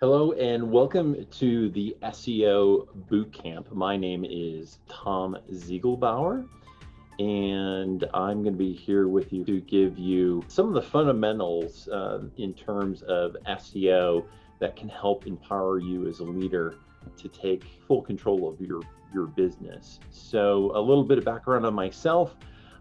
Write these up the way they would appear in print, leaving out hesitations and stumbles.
Hello and welcome to the SEO Bootcamp. My name is Tom Ziegelbauer, and I'm going to be here with you to give you some of the fundamentals in terms of SEO that can help empower you as a leader to take full control of your business. So a little bit of background on myself.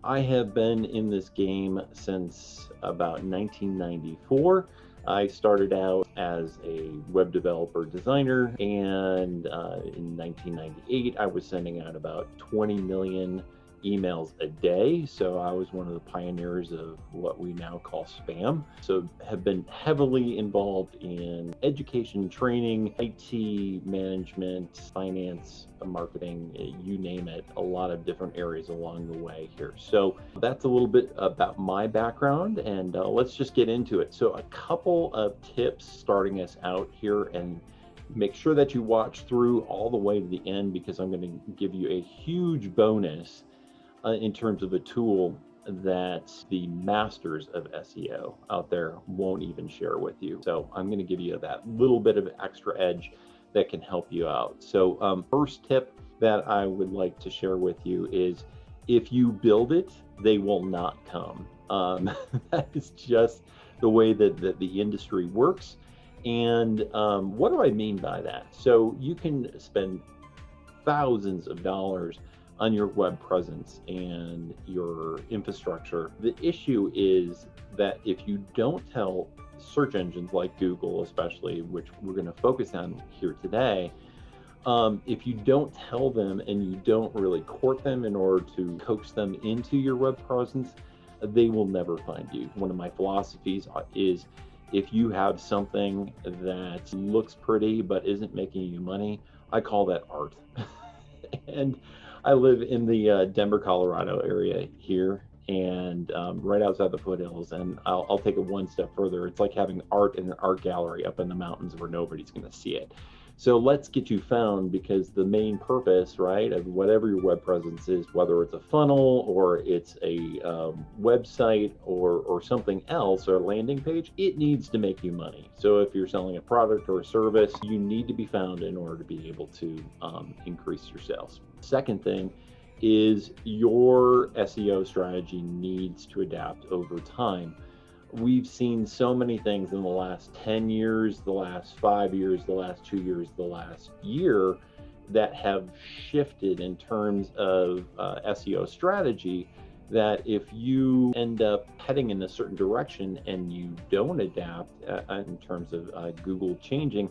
I have been in this game since about 1994. I started out as a web developer designer, and in 1998, I was sending out about 20 million emails a day. So I was one of the pioneers of what we now call spam. So have been heavily involved in education, training, IT management, finance, marketing, you name it, a lot of different areas along the way here. So that's a little bit about my background, and let's just get into it. So a couple of tips starting us out here, and make sure that you watch through all the way to the end, because I'm going to give you a huge bonus in terms of a tool that the masters of SEO out there won't even share with you. So I'm going to give you that little bit of extra edge that can help you out. So first tip that I would like to share with you is, if you build it, they will not come. That is just the way that the industry works. And what do I mean by that? So you can spend thousands of dollars on your web presence and your infrastructure. The issue is that if you don't tell search engines like Google, especially, which we're going to focus on here today, if you don't tell them and you don't really court them in order to coax them into your web presence, they will never find you. One of my philosophies is, if you have something that looks pretty but isn't making you money, I call that art. And I live in the Denver, Colorado area here, and right outside the foothills. And I'll take it one step further. It's like having art in an art gallery up in the mountains where nobody's going to see it. So let's get you found, because the main purpose, right, of whatever your web presence is, whether it's a funnel or it's a website or something else, or a landing page, it needs to make you money. So if you're selling a product or a service, you need to be found in order to be able to increase your sales. Second thing is, your SEO strategy needs to adapt over time. We've seen so many things in the last 10 years, the last 5 years, the last 2 years, the last year, that have shifted in terms of SEO strategy, that if you end up heading in a certain direction and you don't adapt in terms of Google changing,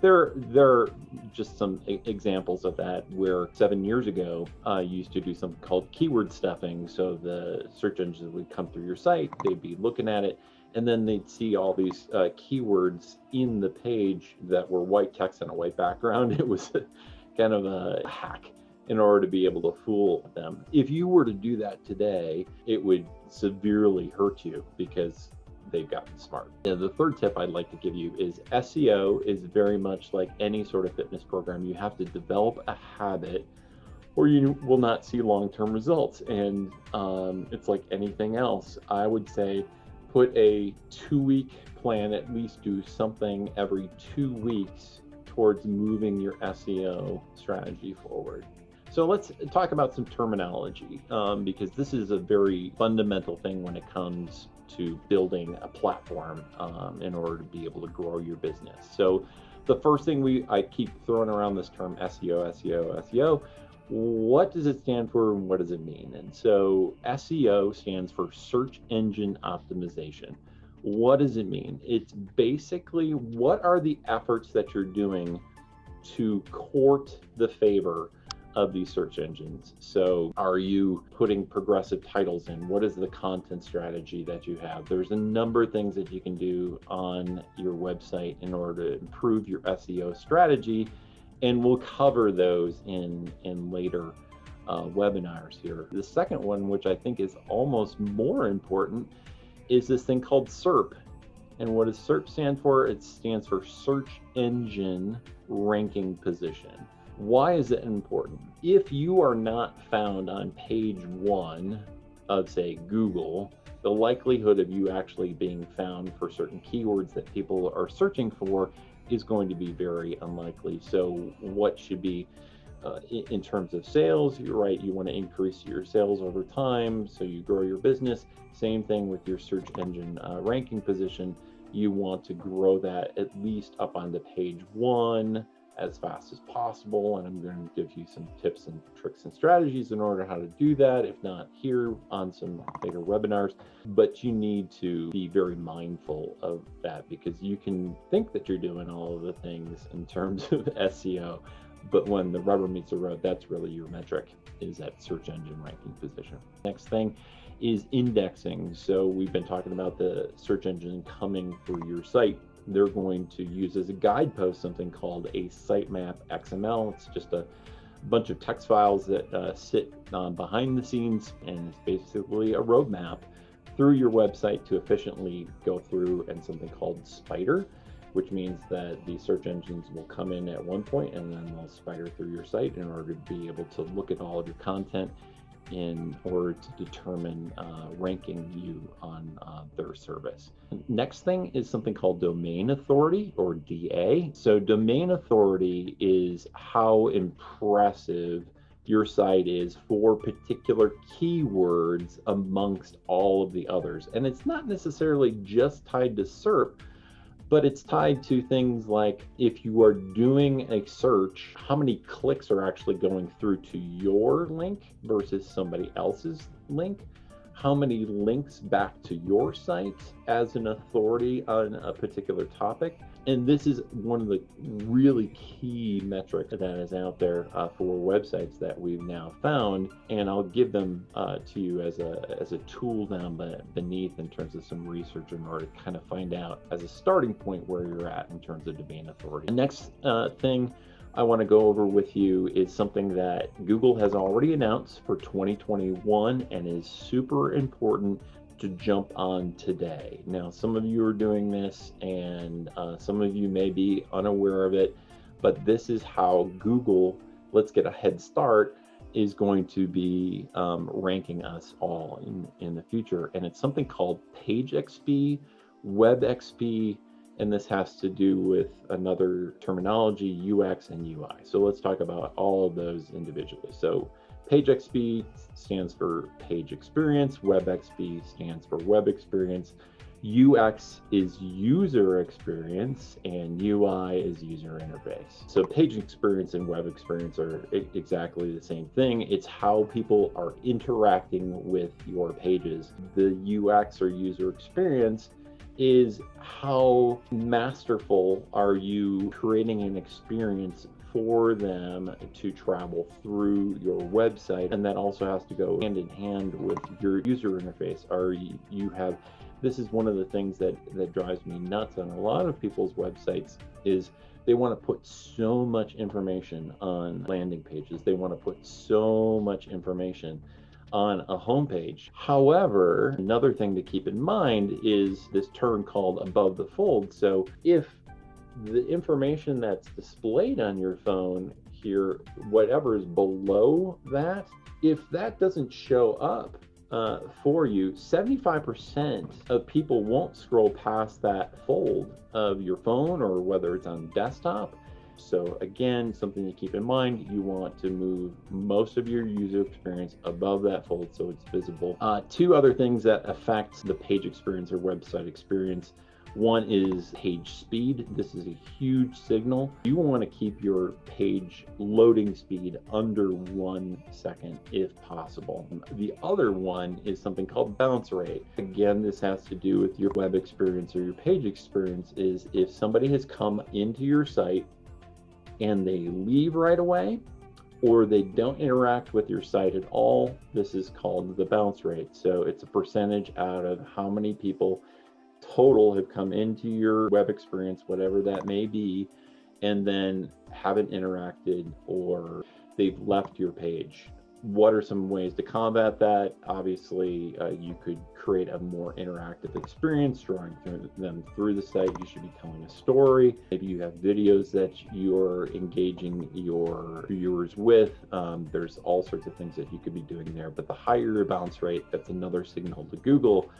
there are just some examples of that, where 7 years ago, you used to do something called keyword stuffing. So the search engines would come through your site, they'd be looking at it, and then they'd see all these keywords in the page that were white text on a white background. It was kind of a hack in order to be able to fool them. If you were to do that today, it would severely hurt you, because they've gotten smart. The third tip I'd like to give you is, SEO is very much like any sort of fitness program. You have to develop a habit, or you will not see long-term results. And it's like anything else. I would say, put a 2-week plan, at least do something every 2 weeks towards moving your SEO strategy forward. So let's talk about some terminology, because this is a very fundamental thing when it comes to building a platform in order to be able to grow your business. So the first thing I keep throwing around this term SEO, SEO, SEO. What does it stand for, and what does it mean? And so SEO stands for search engine optimization. What does it mean? It's basically, what are the efforts that you're doing to court the favor of these search engines? So are you putting progressive titles in? What is the content strategy that you have? There's a number of things that you can do on your website in order to improve your SEO strategy, and we'll cover those in later webinars here. The second one, which I think is almost more important, is this thing called SERP. And what does SERP stand for? It stands for Search Engine Ranking Position. Why is it important? If you are not found on page 1 of, say, Google, the likelihood of you actually being found for certain keywords that people are searching for is going to be very unlikely. So what should be in terms of sales, you're right, you want to increase your sales over time so you grow your business. Same thing with your search engine ranking position. You want to grow that at least up onto page 1 as fast as possible, and I'm going to give you some tips and tricks and strategies in order how to do that, if not here on some bigger webinars. But you need to be very mindful of that, because you can think that you're doing all of the things in terms of SEO, but when the rubber meets the road, that's really your metric, is that search engine ranking position. Next thing is indexing. So we've been talking about the search engine coming for your site. They're going to use as a guidepost something called a sitemap XML. It's just a bunch of text files that sit behind the scenes, and it's basically a roadmap through your website to efficiently go through, and something called spider, which means that the search engines will come in at one point and then they'll spider through your site in order to be able to look at all of your content in order to determine ranking you on their service. Next thing is something called domain authority, or DA. So domain authority is how impressive your site is for particular keywords amongst all of the others. And it's not necessarily just tied to SERP, but it's tied to things like, if you are doing a search, how many clicks are actually going through to your link versus somebody else's link? How many links back to your site as an authority on a particular topic? And this is one of the really key metrics that is out there for websites that we've now found, and I'll give them to you as a tool down beneath in terms of some research in order to kind of find out as a starting point where you're at in terms of domain authority. The next thing I want to go over with you is something that Google has already announced for 2021 and is super important to jump on today. Now, some of you are doing this, and some of you may be unaware of it, but this is how Google, let's get a head start, is going to be ranking us all in the future. And it's something called Page XP, Web XP, and this has to do with another terminology, UX and UI. So let's talk about all of those individually. So Page XP stands for page experience, Web XP stands for web experience, UX is user experience, and UI is user interface. So page experience and web experience are exactly the same thing. It's how people are interacting with your pages. The UX, or user experience, is how masterful are you creating an experience for them to travel through your website. And that also has to go hand in hand with your user interface. This is one of the things that drives me nuts on a lot of people's websites, is they want to put so much information on landing pages. They want to put so much information on a homepage. However, another thing to keep in mind is this term called above the fold. So if the information that's displayed on your phone here, whatever is below that, if that doesn't show up for you, 75% of people won't scroll past that fold of your phone, or whether it's on desktop. So again, something to keep in mind, you want to move most of your user experience above that fold so it's visible. Two other things that affect the page experience or website experience. One is page speed. This is a huge signal. You want to keep your page loading speed under 1 second if possible. The other one is something called bounce rate. Again, this has to do with your web experience or your page experience, is if somebody has come into your site and they leave right away, or they don't interact with your site at all, this is called the bounce rate. So it's a percentage out of how many people total have come into your web experience, whatever that may be, and then haven't interacted, or they've left your page. What are some ways to combat that? Obviously, you could create a more interactive experience, drawing them through the site. You should be telling a story. Maybe you have videos that you're engaging your viewers with. There's all sorts of things that you could be doing there. But the higher your bounce rate, that's another signal to Google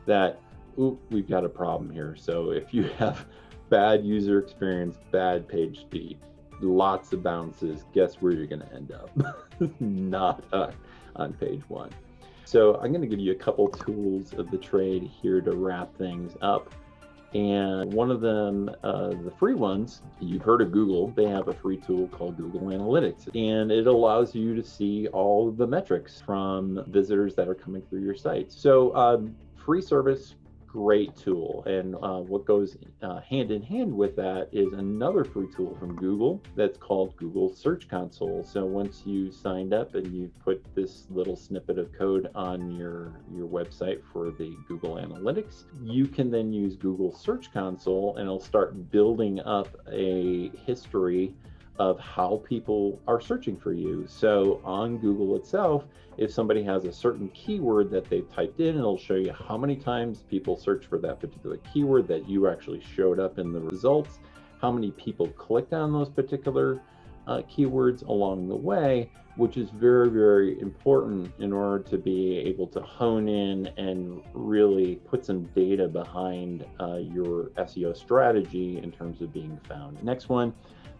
that, we've got a problem here. So if you have bad user experience, bad page speed, lots of bounces. Guess where you're going to end up? Not on page one. So I'm going to give you a couple tools of the trade here to wrap things up. And one of them, the free ones, you've heard of Google. They have a free tool called Google Analytics, and it allows you to see all of the metrics from visitors that are coming through your site. So free service, great tool. And what goes hand in hand with that is another free tool from Google that's called Google Search Console. So once you signed up and you put this little snippet of code on your website for the Google Analytics, you can then use Google Search Console and it'll start building up a history of how people are searching for you. So on Google itself, if somebody has a certain keyword that they've typed in, it'll show you how many times people search for that particular keyword that you actually showed up in the results, how many people clicked on those particular keywords along the way, which is very, very important in order to be able to hone in and really put some data behind your SEO strategy in terms of being found. Next one,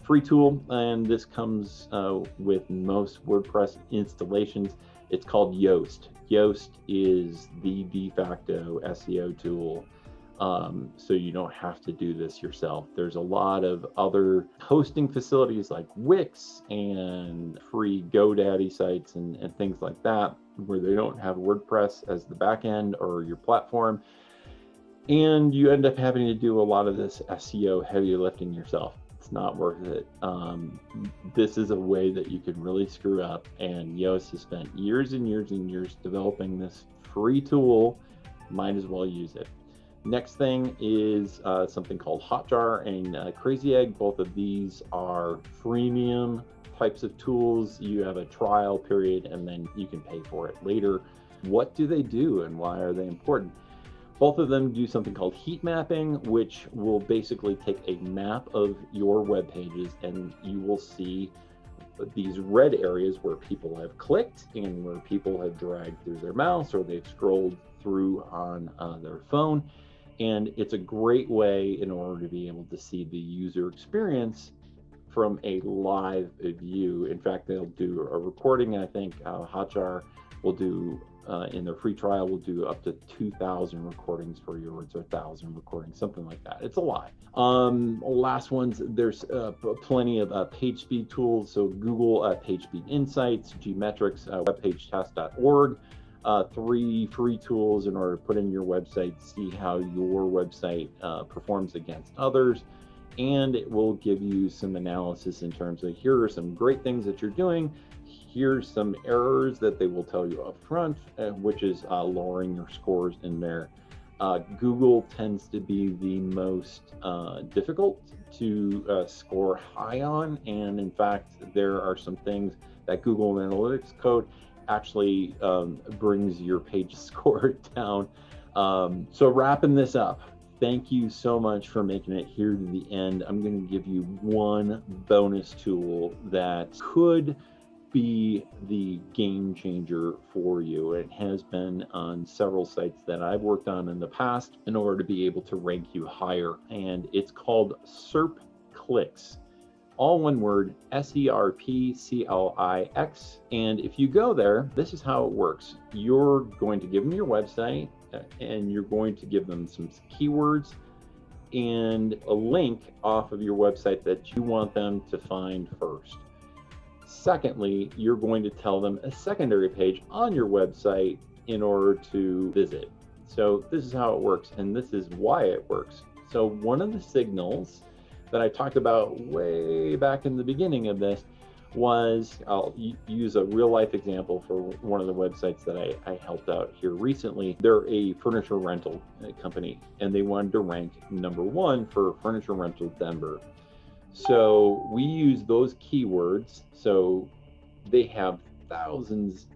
free tool, and this comes with most WordPress installations. It's called Yoast. Yoast is the de facto SEO tool, so you don't have to do this yourself. There's a lot of other hosting facilities like Wix and free GoDaddy sites and things like that, where they don't have WordPress as the backend or your platform, and you end up having to do a lot of this SEO heavy lifting yourself. It's not worth it. This is a way that you can really screw up, and Yoast has spent years and years and years developing this free tool. Might as well use it. Next thing is something called Hotjar and Crazy Egg. Both of these are freemium types of tools. You have a trial period and then you can pay for it later. What do they do and why are they important? Both of them do something called heat mapping, which will basically take a map of your web pages, and you will see these red areas where people have clicked and where people have dragged through their mouse or they've scrolled through on their phone. And it's a great way in order to be able to see the user experience from a live view. In fact, they'll do a recording. I think Hotjar will do in their free trial, will do up to 2,000 recordings for yours, or 1,000 recordings, something like that. It's a lot. Last ones, there's plenty of page speed tools. So Google Page Speed Insights, Gmetrics, webpagetest.org, 3 free tools in order to put in your website, see how your website performs against others. And it will give you some analysis in terms of, here are some great things that you're doing. Here's some errors that they will tell you up front, which is lowering your scores in there. Google tends to be the most difficult to score high on. And in fact, there are some things that Google Analytics code actually brings your page score down. So wrapping this up, thank you so much for making it here to the end. I'm going to give you one bonus tool that could be the game changer for you. It has been on several sites that I've worked on in the past in order to be able to rank you higher. And it's called SERP Clicks. All one word, SERP Clicks. And if you go there, this is how it works. You're going to give them your website and you're going to give them some keywords and a link off of your website that you want them to find first. Secondly, you're going to tell them a secondary page on your website in order to visit. So this is how it works, and this is why it works. So one of the signals that I talked about way back in the beginning of this was, I'll use a real life example for one of the websites that I helped out here recently. They're a furniture rental company, and they wanted to rank #1 for furniture rental Denver. So we use those keywords. So they have thousands,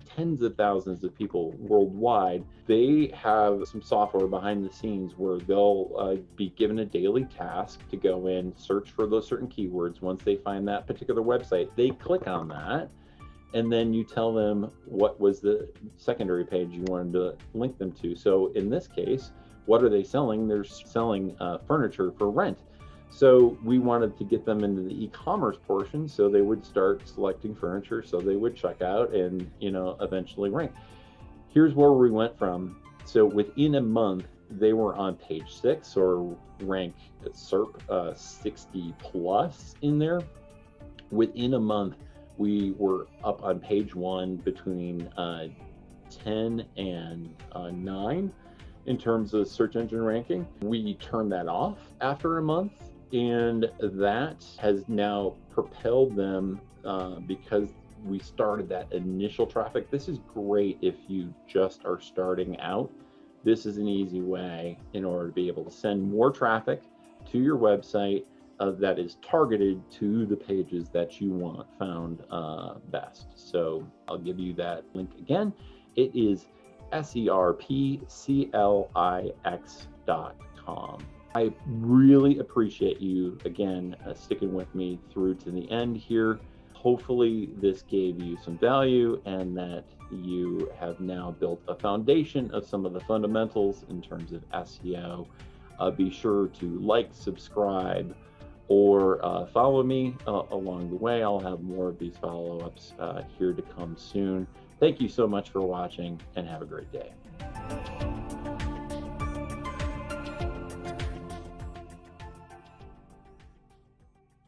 tens of thousands of people worldwide. They have some software behind the scenes where they'll be given a daily task to go in, search for those certain keywords. Once they find that particular website, they click on that, and then you tell them what was the secondary page you wanted to link them to. So in this case, what are they selling? They're selling furniture for rent. So we wanted to get them into the e-commerce portion, so they would start selecting furniture, so they would check out and, eventually rank. Here's where we went from. So within a month, they were on page 6 or rank SERP 60 plus in there. Within a month, we were up on page 1 between 10 and 9 in terms of search engine ranking. We turned that off after a month, and that has now propelled them because we started that initial traffic. This is great if you just are starting out. This is an easy way in order to be able to send more traffic to your website that is targeted to the pages that you want found best. So I'll give you that link again. It is SERPCLIX.com. I really appreciate you, again, sticking with me through to the end here. Hopefully this gave you some value and that you have now built a foundation of some of the fundamentals in terms of SEO. Be sure to like, subscribe, or follow me along the way. I'll have more of these follow-ups here to come soon. Thank you so much for watching, and have a great day.